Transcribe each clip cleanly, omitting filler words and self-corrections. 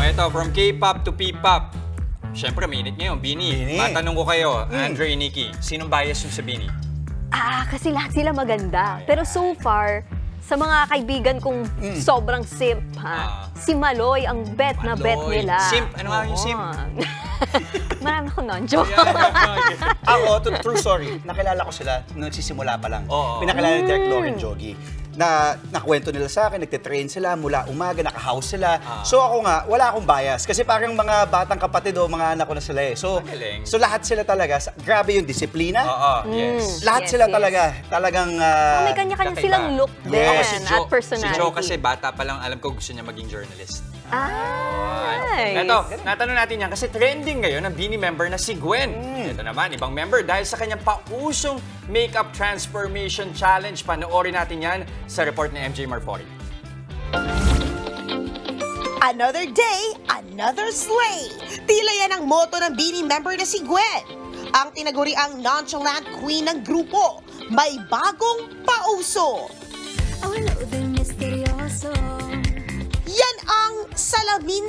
ito, from K-pop to P-pop. Siyempre, minute ngayon, Bini. Matanong ko kayo, Andre, Nikki, sinong bias yung sa Bini? Kasi lahat sila maganda. Pero so far, sa mga kaibigan kong sobrang simp, si Maloy ang bet na bet nila. Simp? Ano nga yung simp? Marami akong non-joke. Ako, true story, nakilala ko sila nung nagsisimula pa lang. Pinakilala ni Derek Loren Jogi. Nakwento nila sa akin, nagtitrain sila mula umaga, naka-house sila. So ako nga, wala akong bias. Kasi parang mga batang kapatid o mga anak ko na sila eh. So lahat sila talaga, grabe yung disiplina. Yes. Lahat sila talaga, talagang... may kanya-kanya silang look din at personality. Si Joe kasi bata pa lang, alam ko gusto niya maging journalist. Nice. Ito, natanong natin yan kasi trending ngayon ang Bini member na si Gwen. Ito naman, ibang member dahil sa kanyang pausong makeup transformation challenge. Panoorin natin yan sa report ni MJ Marfori. Another day, another slay. Tila yan ang motto ng Bini member na si Gwen. Ang tinaguriang nonchalant queen ng grupo. May bagong pauso. Yan ang Salamin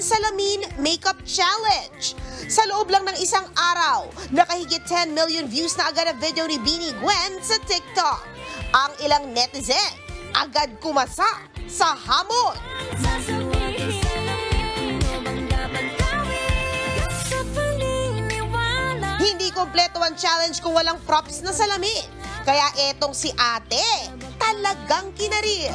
Makeup Challenge. Sa loob lang ng isang araw, nakahigit 10 million views na agad ang video ni Bini Gwen sa TikTok. Ang ilang netizen, agad kumasa sa hamon. Hindi kompleto ang challenge kung walang props na salamin. Kaya etong si ate, talagang kinarir.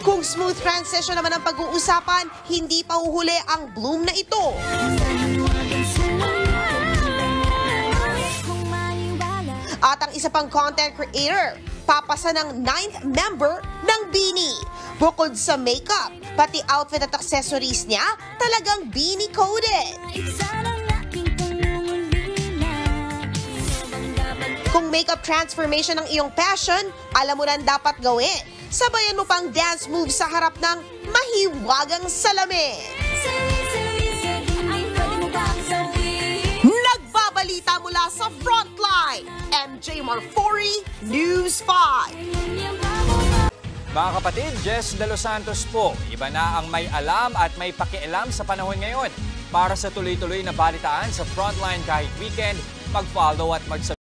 Kung smooth transition naman ang pag-uusapan, hindi pa huhuli ang bloom na ito. At ang isa pang content creator, papasa ng 9th member ng Bini. Bukod sa makeup, pati outfit at accessories niya, talagang Bini coded. Kung makeup transformation ang iyong passion, alam mo na dapat gawin. Sabayan mo pang dance moves sa harap ng mahiwagang salamin. Nagbabalita mula sa Frontline, MJ Marfori, News 5. Mga kapatid, Jess De Los Santos po. Iba na ang may alam at may pakialam sa panahon ngayon. Para sa tuloy-tuloy na balitaan sa Frontline kahit weekend, mag-follow at mag-subscribe